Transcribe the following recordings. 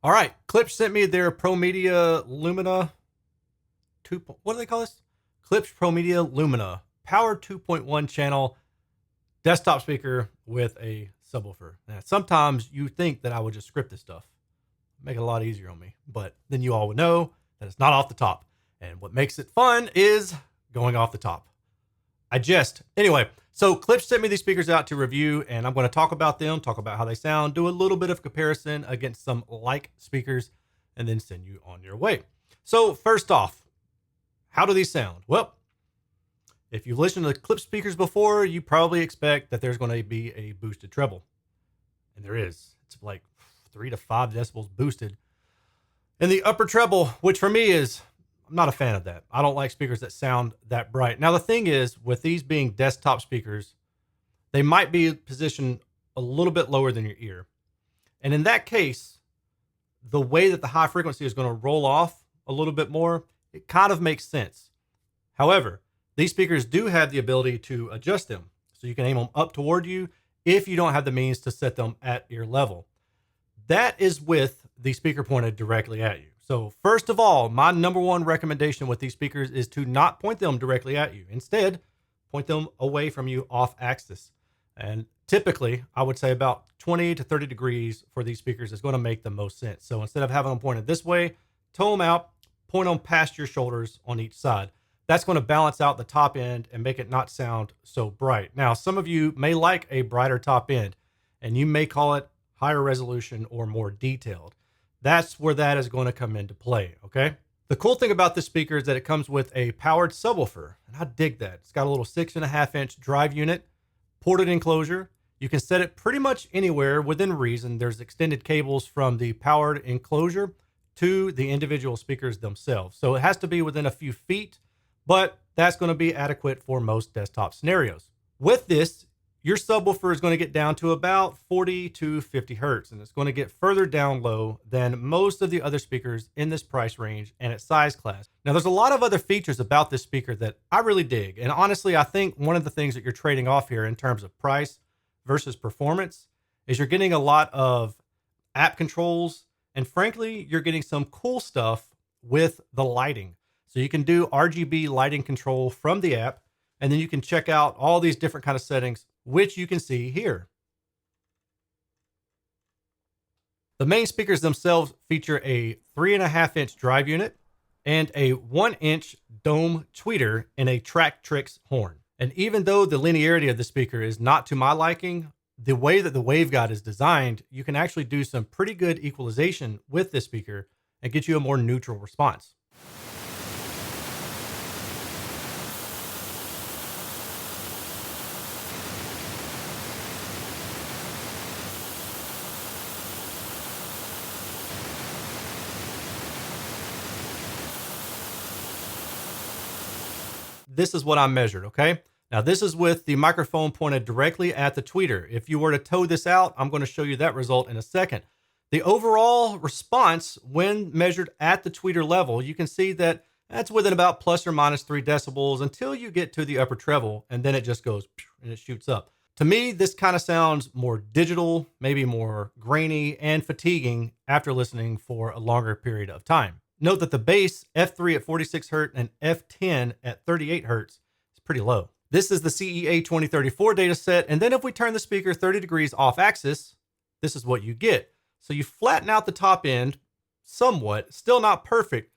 All right, Klipsch sent me their ProMedia Lumina 2. What do they call this? Klipsch ProMedia Lumina Power 2.1 channel desktop speaker with a subwoofer. Now, sometimes you think that I would just script this stuff, make it a lot easier on me, but then you all would know that it's not off the top. And what makes it fun is going off the top. I jest. Anyway, so Klipsch sent me these speakers out to review, and I'm going to talk about them, talk about how they sound, do a little bit of comparison against some like speakers, and then send you on your way. So first off, how do these sound? Well, if you've listened to the Klipsch speakers before, you probably expect that there's going to be a boosted treble. And there is. It's like 3 to 5 decibels boosted in the upper treble, which for me is, I'm not a fan of that. I don't like speakers that sound that bright. Now, the thing is, with these being desktop speakers, they might be positioned a little bit lower than your ear. And in that case, the way that the high frequency is going to roll off a little bit more, it kind of makes sense. However, these speakers do have the ability to adjust them. So you can aim them up toward you if you don't have the means to set them at ear level. That is with the speaker pointed directly at you. So first of all, my number one recommendation with these speakers is to not point them directly at you. Instead, point them away from you off axis. And typically, I would say about 20 to 30 degrees for these speakers is going to make the most sense. So instead of having them pointed this way, toe them out, point them past your shoulders on each side. That's going to balance out the top end and make it not sound so bright. Now, some of you may like a brighter top end, and you may call it higher resolution or more detailed. That's where that is going to come into play, okay? The cool thing about this speaker is that it comes with a powered subwoofer, and I dig that. It's got a little 6.5-inch drive unit, ported enclosure. You can set it pretty much anywhere within reason. There's extended cables from the powered enclosure to the individual speakers themselves. So it has to be within a few feet, but that's going to be adequate for most desktop scenarios. With this, your subwoofer is going to get down to about 40 to 50 hertz, and it's going to get further down low than most of the other speakers in this price range and its size class. Now, there's a lot of other features about this speaker that I really dig, and honestly, I think one of the things that you're trading off here in terms of price versus performance is you're getting a lot of app controls, and frankly, you're getting some cool stuff with the lighting. So you can do RGB lighting control from the app, and then you can check out all these different kind of settings, which you can see here. The main speakers themselves feature a 3.5-inch drive unit and a 1-inch dome tweeter and a Track-Trix horn. And even though the linearity of the speaker is not to my liking, the way that the waveguide is designed, you can actually do some pretty good equalization with this speaker and get you a more neutral response. This is what I measured, okay? Now this is with the microphone pointed directly at the tweeter. If you were to toe this out, I'm going to show you that result in a second. The overall response when measured at the tweeter level, you can see that that's within about plus or minus 3 decibels until you get to the upper treble, and then it just goes and it shoots up. To me, this kind of sounds more digital, maybe more grainy and fatiguing after listening for a longer period of time. Note that the bass, F3 at 46 Hz and F10 at 38 Hz, is pretty low. This is the CEA 2034 data set, and then if we turn the speaker 30 degrees off axis, this is what you get. So you flatten out the top end somewhat, still not perfect,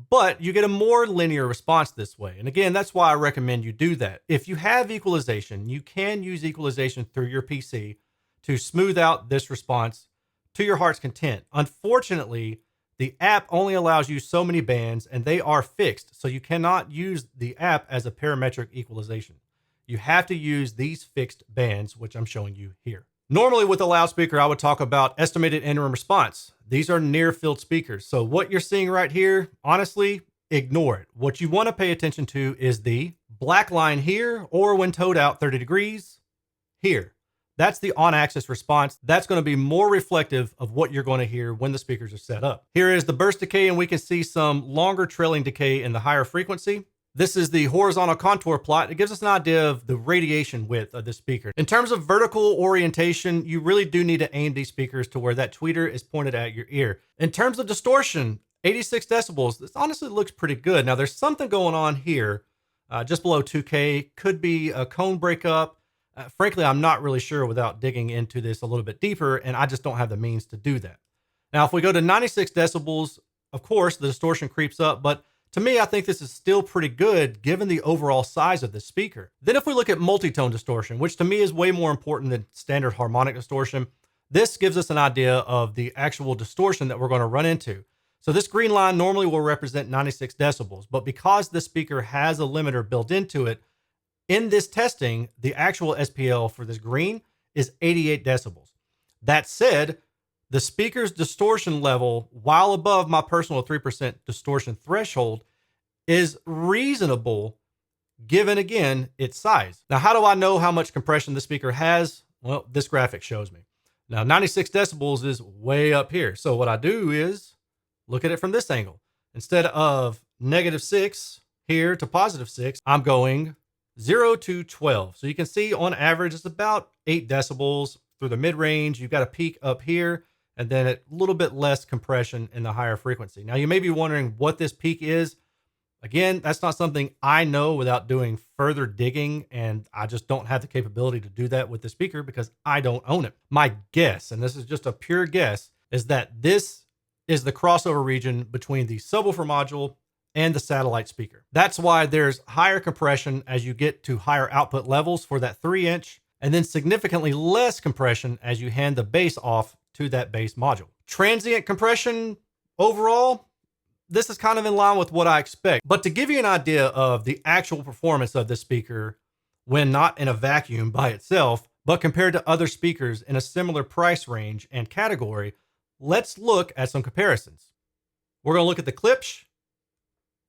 but you get a more linear response this way. And again, that's why I recommend you do that. If you have equalization, you can use equalization through your PC to smooth out this response to your heart's content. Unfortunately, the app only allows you so many bands, and they are fixed, so you cannot use the app as a parametric equalization. You have to use these fixed bands, which I'm showing you here. Normally with a loudspeaker, I would talk about estimated interim response. These are near-field speakers, so what you're seeing right here, honestly, ignore it. What you want to pay attention to is the black line here, or when towed out 30 degrees, here. That's the on-axis response. That's going to be more reflective of what you're going to hear when the speakers are set up. Here is the burst decay, and we can see some longer trailing decay in the higher frequency. This is the horizontal contour plot. It gives us an idea of the radiation width of the speaker. In terms of vertical orientation, you really do need to aim these speakers to where that tweeter is pointed at your ear. In terms of distortion, 86 decibels, this honestly looks pretty good. Now there's something going on here, just below 2K, could be a cone breakup. Frankly, I'm not really sure without digging into this a little bit deeper, and I just don't have the means to do that. Now, if we go to 96 decibels, of course, the distortion creeps up, but to me, I think this is still pretty good given the overall size of the speaker. Then if we look at multi-tone distortion, which to me is way more important than standard harmonic distortion, this gives us an idea of the actual distortion that we're going to run into. So this green line normally will represent 96 decibels, but because this speaker has a limiter built into it, in this testing, the actual SPL for this green is 88 decibels. That said, the speaker's distortion level, while above my personal 3% distortion threshold, is reasonable given, again, its size. Now, how do I know how much compression the speaker has? Well, this graphic shows me. Now, 96 decibels is way up here. So what I do is look at it from this angle. Instead of -6 here to +6, I'm going 0 to 12. So you can see on average, it's about 8 decibels through the mid-range. You've got a peak up here, and then a little bit less compression in the higher frequency. Now, you may be wondering what this peak is. Again, that's not something I know without doing further digging, and I just don't have the capability to do that with the speaker because I don't own it. My guess, and this is just a pure guess, is that this is the crossover region between the subwoofer module and the satellite speaker. That's why there's higher compression as you get to higher output levels for that 3-inch, and then significantly less compression as you hand the bass off to that bass module. Transient compression overall, this is kind of in line with what I expect. But to give you an idea of the actual performance of this speaker when not in a vacuum by itself, but compared to other speakers in a similar price range and category, let's look at some comparisons. We're going to look at the Klipsch,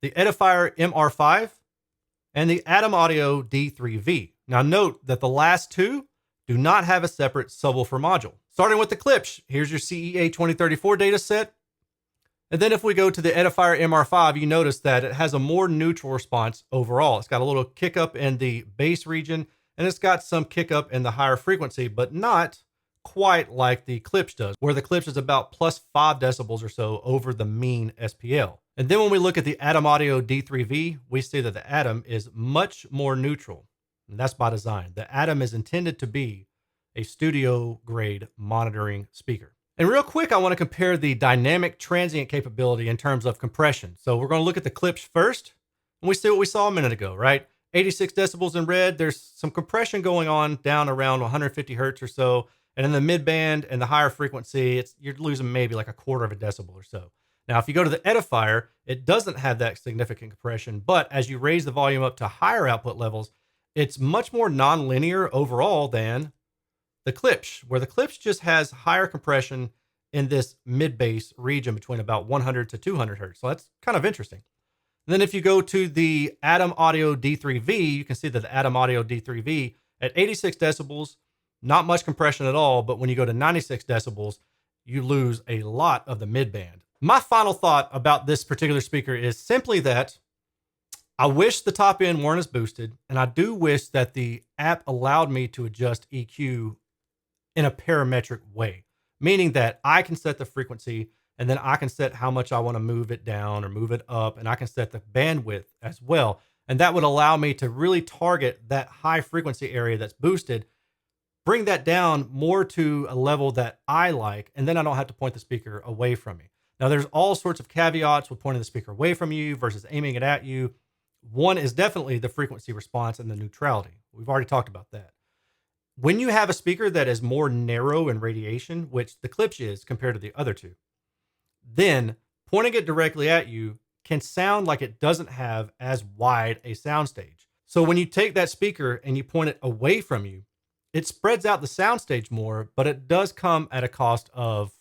the Edifier MR5, and the Adam Audio D3V. Now note that the last two do not have a separate subwoofer module. Starting with the Klipsch, here's your CEA 2034 data set. And then if we go to the Edifier MR5, you notice that it has a more neutral response overall. It's got a little kick up in the bass region, and it's got some kick up in the higher frequency, but not quite like the Klipsch does, where the Klipsch is about +5 decibels or so over the mean SPL. And then when we look at the Adam Audio D3V, we see that the Adam is much more neutral. And that's by design. The Adam is intended to be a studio grade monitoring speaker. And real quick, I want to compare the dynamic transient capability in terms of compression. So we're going to look at the Klipsch first, and we see what we saw a minute ago, right? 86 decibels in red. There's some compression going on down around 150 hertz or so. And in the mid band and the higher frequency, you're losing maybe like a quarter of a decibel or so. Now, if you go to the Edifier, it doesn't have that significant compression, but as you raise the volume up to higher output levels, it's much more nonlinear overall than the Klipsch, where the Klipsch just has higher compression in this mid-bass region between about 100 to 200 hertz. So that's kind of interesting. And then if you go to the Adam Audio D3V, you can see that the Adam Audio D3V at 86 decibels, not much compression at all, but when you go to 96 decibels, you lose a lot of the mid-band. My final thought about this particular speaker is simply that I wish the top end weren't as boosted, and I do wish that the app allowed me to adjust EQ in a parametric way, meaning that I can set the frequency and then I can set how much I want to move it down or move it up, and I can set the bandwidth as well. And that would allow me to really target that high frequency area that's boosted, bring that down more to a level that I like, and then I don't have to point the speaker away from me. Now, there's all sorts of caveats with pointing the speaker away from you versus aiming it at you. One is definitely the frequency response and the neutrality. We've already talked about that. When you have a speaker that is more narrow in radiation, which the Klipsch is compared to the other two, then pointing it directly at you can sound like it doesn't have as wide a soundstage. So when you take that speaker and you point it away from you, it spreads out the soundstage more, but it does come at a cost of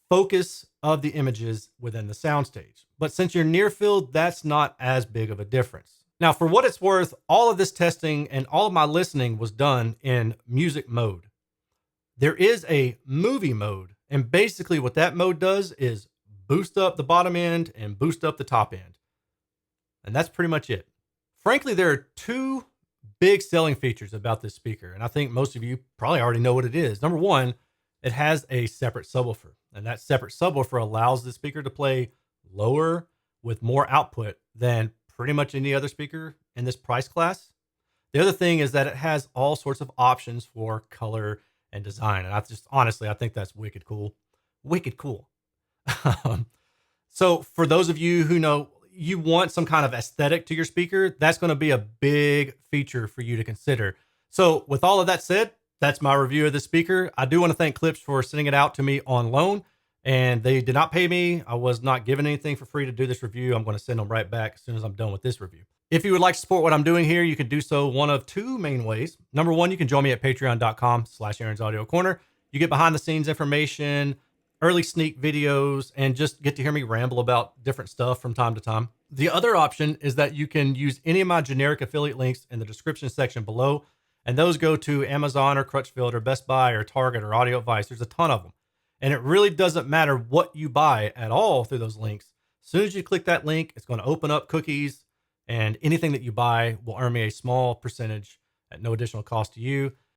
focus of the images within the soundstage. But since you're near field, that's not as big of a difference. Now, for what it's worth, all of this testing and all of my listening was done in music mode. There is a movie mode, and basically what that mode does is boost up the bottom end and boost up the top end. And that's pretty much it. Frankly, there are two big selling features about this speaker, and I think most of you probably already know what it is. Number one, it has a separate subwoofer, and that separate subwoofer allows the speaker to play lower with more output than pretty much any other speaker in this price class. The other thing is that it has all sorts of options for color and design, and I just honestly, I think that's wicked cool. Wicked cool. So for those of you who know you want some kind of aesthetic to your speaker, that's going to be a big feature for you to consider. So with all of that said, that's my review of the speaker. I do want to thank Klipsch for sending it out to me on loan, and they did not pay me. I was not given anything for free to do this review. I'm going to send them right back as soon as I'm done with this review. If you would like to support what I'm doing here, you can do so one of two main ways. Number one, you can join me at patreon.com/Aaron's Audio Corner. You get behind the scenes information, early sneak videos, and just get to hear me ramble about different stuff from time to time. The other option is that you can use any of my generic affiliate links in the description section below, and those go to Amazon or Crutchfield or Best Buy or Target or Audio Advice. There's a ton of them. And it really doesn't matter what you buy at all through those links. As soon as you click that link, it's going to open up cookies, and anything that you buy will earn me a small percentage at no additional cost to you.